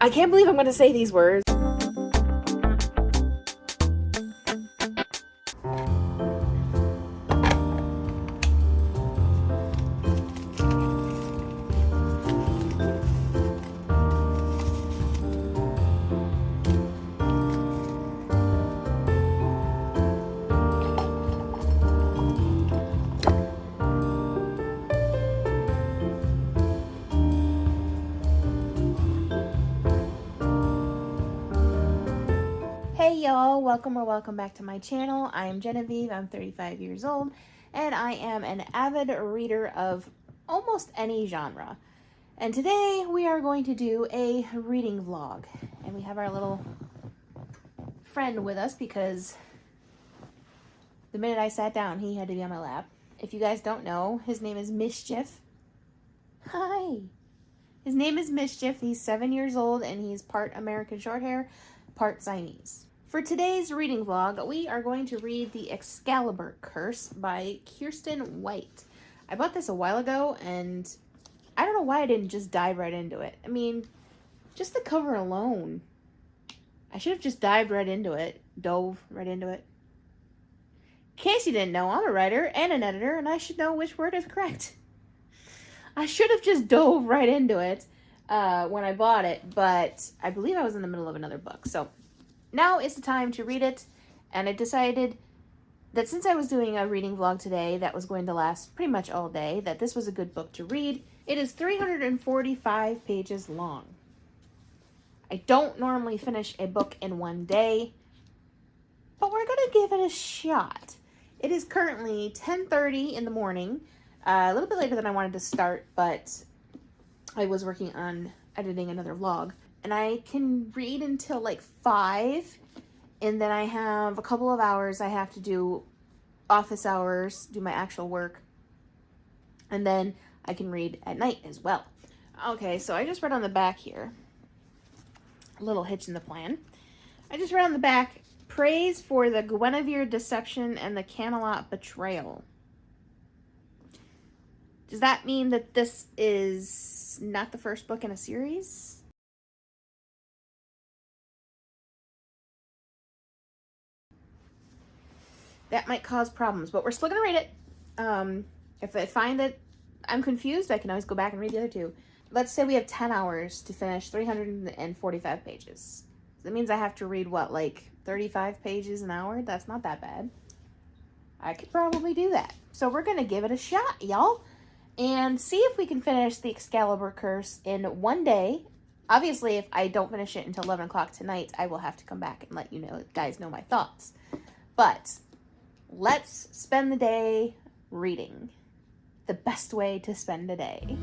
I can't believe I'm going to say these words. Hey y'all, welcome back to my channel. I am Genevieve, I'm 35 years old, and I am an avid reader of almost any genre. And today we are going to do a reading vlog. And we have our little friend with us because the minute I sat down, he had to be on my lap. If you guys don't know, his name is Mischief. Hi! His name is Mischief, he's 7 years old, and he's part American Shorthair, part Siamese. For today's reading vlog, we are going to read The Excalibur Curse by Kiersten White. I bought this a while ago, and I don't know why I didn't just dive right into it. I mean, just the cover alone. I should have just dove right into it. In case you didn't know, I'm a writer and an editor, and I should know which word is correct. I should have just dove right into it when I bought it, but I believe I was in the middle of another book, so now is the time to read it, and I decided that since I was doing a reading vlog today that was going to last pretty much all day, that this was a good book to read. It is 345 pages long. I don't normally finish a book in one day, but we're going to give it a shot. It is currently 10:30 in the morning, a little bit later than I wanted to start, but I was working on editing another vlog. And I can read until like 5, and then I have a couple of hours I have to do office hours, do my actual work, and then I can read at night as well. Okay, so I just read on the back here, a little hitch in the plan. I just read on the back, praise for the Guinevere deception and the Camelot betrayal. Does that mean that this is not the first book in a series? That might cause problems, but we're still going to read it. If I find that I'm confused, I can always go back and read the other two. Let's say we have 10 hours to finish 345 pages. That means I have to read, what, like 35 pages an hour? That's not that bad. I could probably do that. So we're going to give it a shot, y'all, and see if we can finish The Excalibur Curse in one day. Obviously, if I don't finish it until 11 o'clock tonight, I will have to come back and let you guys know my thoughts. But let's spend the day reading. The best way to spend a day.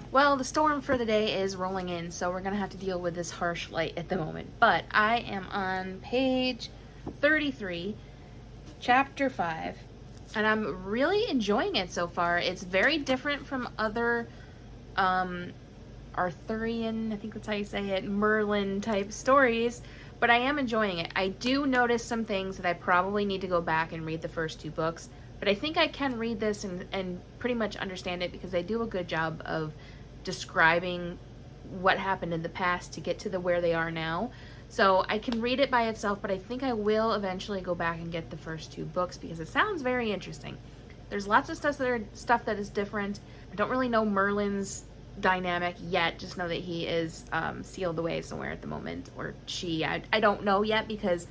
Well, the storm for the day is rolling in, so we're going to have to deal with this harsh light at the moment. But I am on page 33, chapter 5, and I'm really enjoying it so far. It's very different from other Arthurian, I think that's how you say it, Merlin type stories, but I am enjoying it. I do notice some things that I probably need to go back and read the first two books, but I think I can read this and pretty much understand it because they do a good job of describing what happened in the past to get to where they are now. So I can read it by itself, but I think I will eventually go back and get the first 2 books because it sounds very interesting. There's lots of stuff that is different. I don't really know Merlin's dynamic yet. Just know that he is sealed away somewhere at the moment, or she. I don't know yet because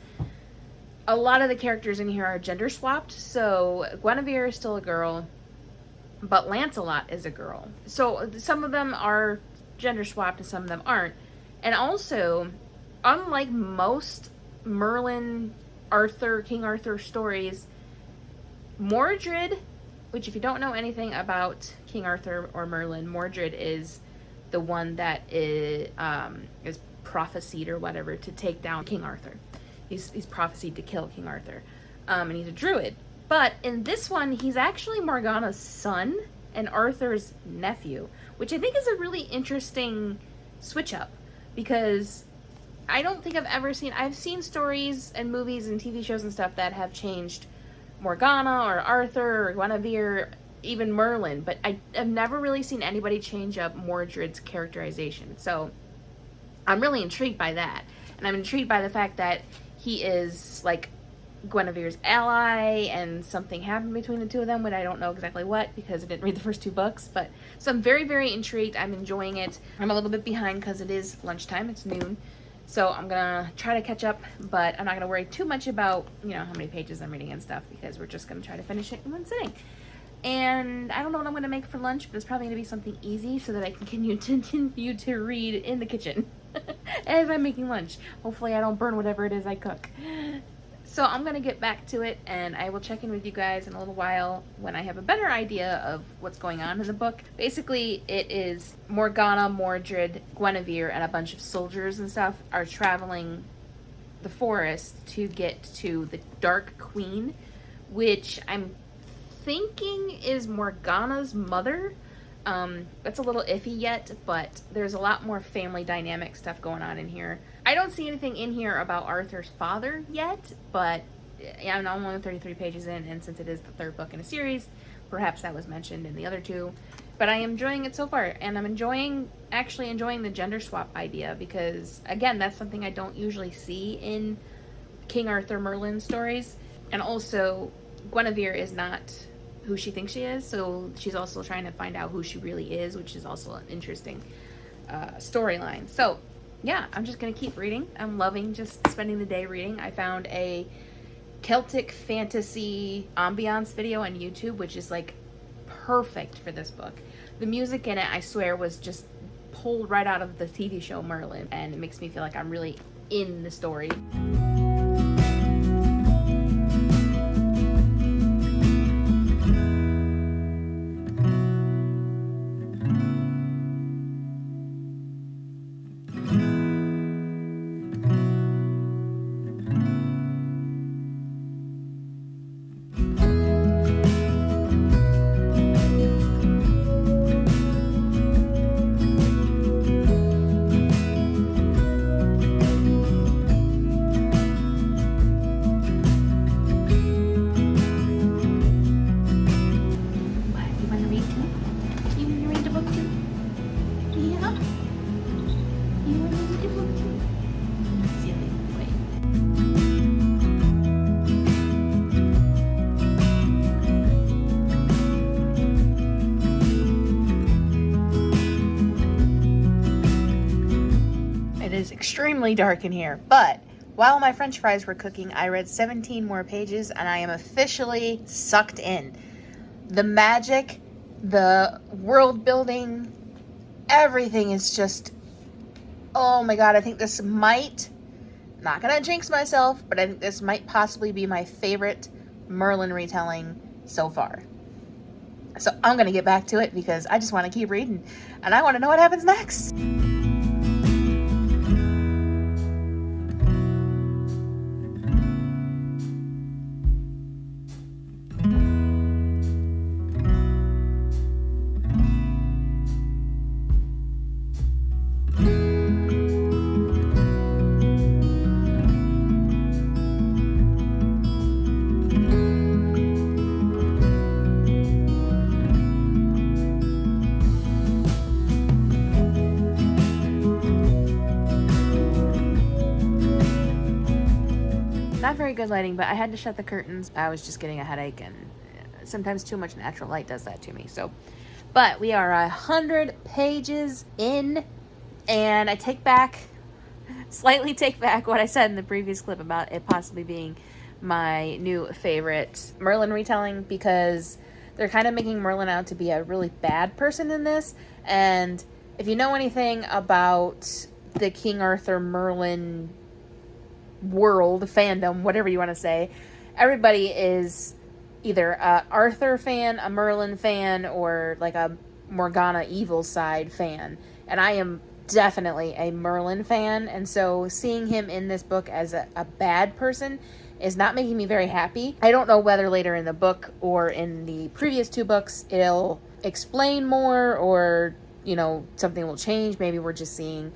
a lot of the characters in here are gender swapped. So Guinevere is still a girl, but Lancelot is a girl. So some of them are gender swapped and some of them aren't. And also, unlike most Merlin, King Arthur stories, Mordred, which if you don't know anything about King Arthur or Merlin, Mordred is the one that is prophesied or whatever to take down King Arthur. He's prophesied to kill King Arthur. And he's a druid. But in this one, he's actually Morgana's son and Arthur's nephew, which I think is a really interesting switch up, because I don't think I've seen stories and movies and TV shows and stuff that have changed Morgana or Arthur or Guinevere, even Merlin, but I've never really seen anybody change up Mordred's characterization. So I'm really intrigued by that. And I'm intrigued by the fact that he is like Guinevere's ally, and something happened between the two of them, but I don't know exactly what because I didn't read the first 2 books. But so I'm very, very intrigued. I'm enjoying it. I'm a little bit behind because it is lunchtime. It's noon. So I'm gonna try to catch up, but I'm not gonna worry too much about, how many pages I'm reading and stuff, because we're just gonna try to finish it in one sitting. And I don't know what I'm gonna make for lunch, but it's probably gonna be something easy so that I can continue to read in the kitchen as I'm making lunch. Hopefully I don't burn whatever it is I cook. So I'm gonna get back to it, and I will check in with you guys in a little while when I have a better idea of what's going on in the book. Basically, it is Morgana, Mordred, Guinevere, and a bunch of soldiers and stuff are traveling the forest to get to the Dark Queen, which I'm thinking is Morgana's mother. That's a little iffy yet, but there's a lot more family dynamic stuff going on in here. I don't see anything in here about Arthur's father yet, but I'm only 33 pages in, and since it is the 3rd book in a series, perhaps that was mentioned in the other 2. But I am enjoying it so far, and I'm actually enjoying the gender swap idea, because again, that's something I don't usually see in King Arthur Merlin stories. And also, Guinevere is not who she thinks she is, so she's also trying to find out who she really is, which is also an interesting storyline. So yeah, I'm just gonna keep reading. I'm loving just spending the day reading. I found a Celtic fantasy ambiance video on YouTube, which is like perfect for this book. The music in it, I swear, was just pulled right out of the TV show Merlin, and it makes me feel like I'm really in the story. Extremely dark in here, but while my french fries were cooking, I read 17 more pages, and I am officially sucked in. The magic, the world building, everything is just, oh my god. I think this might, not gonna jinx myself, but I think this might possibly be my favorite Merlin retelling so far. So I'm gonna get back to it because I just want to keep reading, and I want to know what happens next. very good lighting, but I had to shut the curtains. I was just getting a headache, and sometimes too much natural light does that to me. So, but we are 100 pages in, and I slightly take back what I said in the previous clip about it possibly being my new favorite Merlin retelling, because they're kind of making Merlin out to be a really bad person in this. And if you know anything about the King Arthur Merlin world, fandom, whatever you want to say, everybody is either a Arthur fan, a Merlin fan, or like a Morgana evil side fan. And I am definitely a Merlin fan, and so seeing him in this book as a bad person is not making me very happy. I don't know whether later in the book or in the previous 2 books it'll explain more, or, you know, something will change. Maybe we're just seeing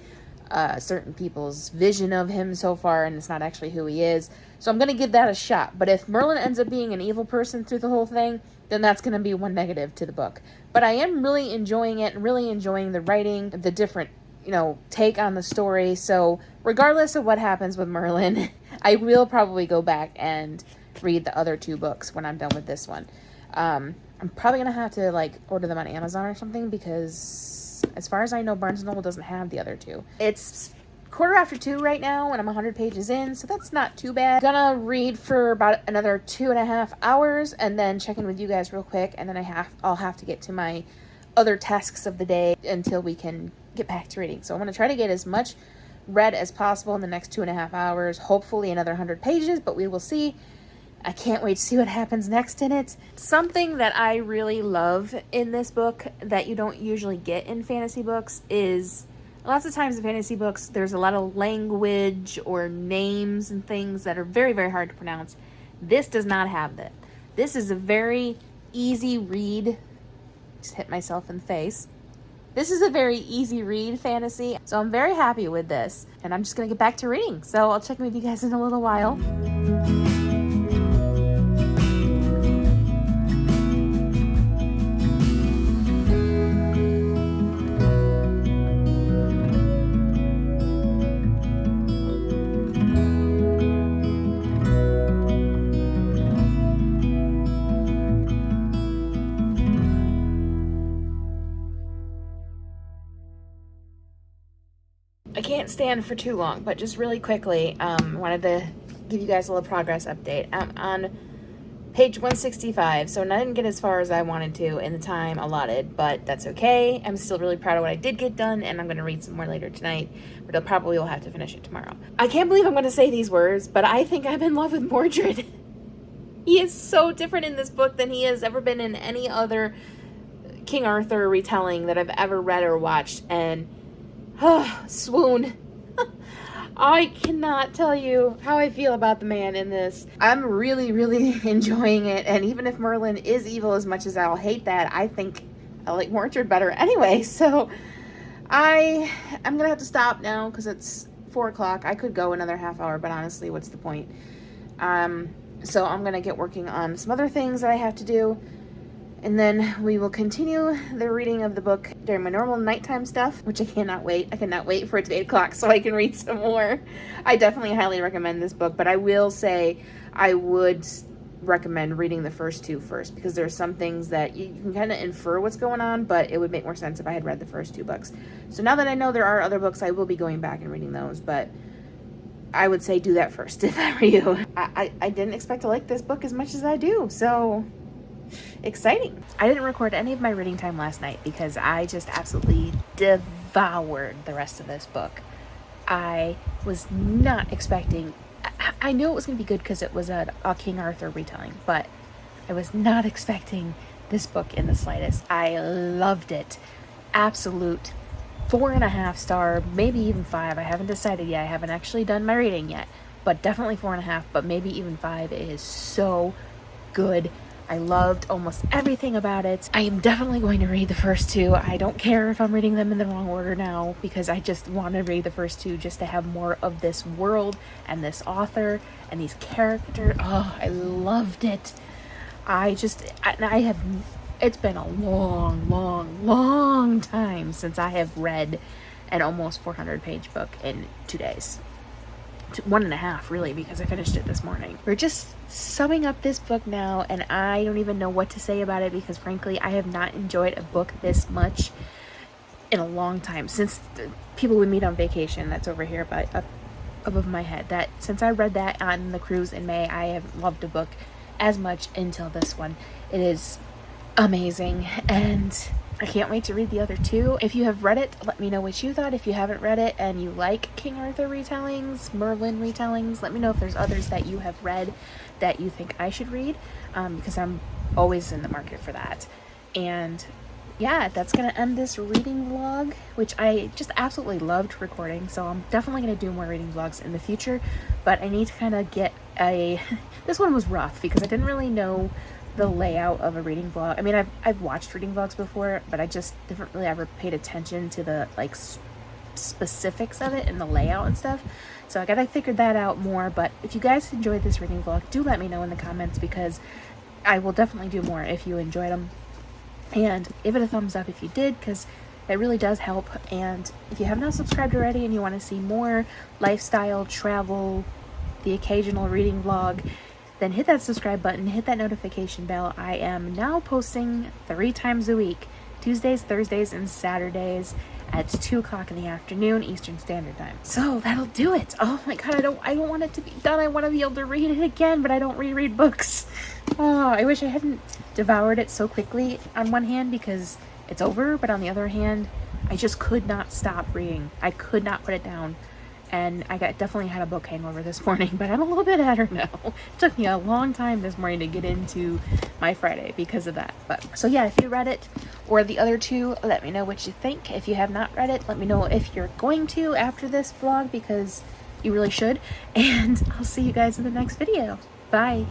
certain people's vision of him so far, and it's not actually who he is. So I'm going to give that a shot. But if Merlin ends up being an evil person through the whole thing, then that's going to be one negative to the book. But I am really enjoying it, and really enjoying the writing, the different, you know, take on the story. So regardless of what happens with Merlin, I will probably go back and read the other 2 books when I'm done with this one. I'm probably going to have to, like, order them on Amazon or something, because as far as I know, Barnes & Noble doesn't have the other 2. It's 2:15 right now, and I'm 100 pages in, so that's not too bad. I'm gonna read for about another 2.5 hours, and then check in with you guys real quick, and then I'll have to get to my other tasks of the day until we can get back to reading. So I'm going to try to get as much read as possible in the next 2.5 hours, hopefully another 100 pages, but we will see. I can't wait to see what happens next in it. Something that I really love in this book that you don't usually get in fantasy books is, lots of times in fantasy books there's a lot of language or names and things that are very, very hard to pronounce. This does not have that. This is a very easy read. Just hit myself in the face. This is a very easy read fantasy, so I'm very happy with this, and I'm just going to get back to reading. So I'll check in with you guys in a little while. I can't stand for too long, but just really quickly, wanted to give you guys a little progress update. I'm on page 165, so I didn't get as far as I wanted to in the time allotted, but that's okay. I'm still really proud of what I did get done, and I'm going to read some more later tonight, but I probably will have to finish it tomorrow. I can't believe I'm going to say these words, but I think I'm in love with Mordred. He is so different in this book than he has ever been in any other King Arthur retelling that I've ever read or watched, and swoon. I cannot tell you how I feel about the man in this. I'm really, really enjoying it, and even if Merlin is evil, as much as I'll hate that, I think I like Mordred better anyway, so I'm gonna have to stop now because it's 4 o'clock. I could go another half hour, but honestly, what's the point? So I'm gonna get working on some other things that I have to do, and then we will continue the reading of the book during my normal nighttime stuff, which I cannot wait. I cannot wait for it to be 8 o'clock so I can read some more. I definitely highly recommend this book, but I will say I would recommend reading the first 2 first, because there are some things that you can kind of infer what's going on, but it would make more sense if I had read the first 2 books. So now that I know there are other books, I will be going back and reading those, but I would say do that first if I were you. I didn't expect to like this book as much as I do, so exciting. I didn't record any of my reading time last night because I just absolutely devoured the rest of this book. I was not expecting, I knew it was going to be good because it was a King Arthur retelling, but I was not expecting this book in the slightest. I loved it. Absolute 4.5 star, maybe even 5. I haven't decided yet. I haven't actually done my reading yet, but definitely 4.5, but maybe even 5. It is so good. I loved almost everything about it. I am definitely going to read the first 2. I don't care if I'm reading them in the wrong order now, because I just want to read the first 2 just to have more of this world and this author and these characters. Oh, I loved it. It's been a long time since I have read an almost 400-page book in 2 days. 1.5 really, because I finished it this morning. We're just summing up this book now, and I don't even know what to say about it because frankly I have not enjoyed a book this much in a long time, since the people we meet on vacation, that's over here but up above my head, that since I read that on the cruise in May, I have loved a book as much until this one. It is amazing, and I can't wait to read the other two. If you have read it, let me know what you thought. If you haven't read it and you like King Arthur retellings, Merlin retellings, let me know if there's others that you have read that you think I should read, because I'm always in the market for that. And yeah, that's gonna end this reading vlog, which I just absolutely loved recording, so I'm definitely gonna do more reading vlogs in the future, but I need to kind of get a this one was rough because I didn't really know the layout of a reading vlog. I mean, I've watched reading vlogs before, but I just haven't really ever paid attention to the like specifics of it and the layout and stuff, so I gotta figure that out more. But if you guys enjoyed this reading vlog, do let me know in the comments, because I will definitely do more if you enjoyed them. And give it a thumbs up if you did, because it really does help. And if you have not subscribed already and you want to see more lifestyle, travel, the occasional reading vlog, then hit that subscribe button, hit that notification bell. I am now posting 3 times a week, Tuesdays, Thursdays, and Saturdays at 2 o'clock in the afternoon Eastern Standard Time. So that'll do it. Oh my god, I don't want it to be done. I want to be able to read it again, but I don't reread books. Oh, I wish I hadn't devoured it so quickly on one hand because it's over, but on the other hand, I just could not stop reading. I could not put it down. And I definitely had a book hangover this morning, but I'm a little bit better now. It took me a long time this morning to get into my Friday because of that. But so yeah, if you read it or the other two, let me know what you think. If you have not read it, let me know if you're going to after this vlog, because you really should. And I'll see you guys in the next video. Bye.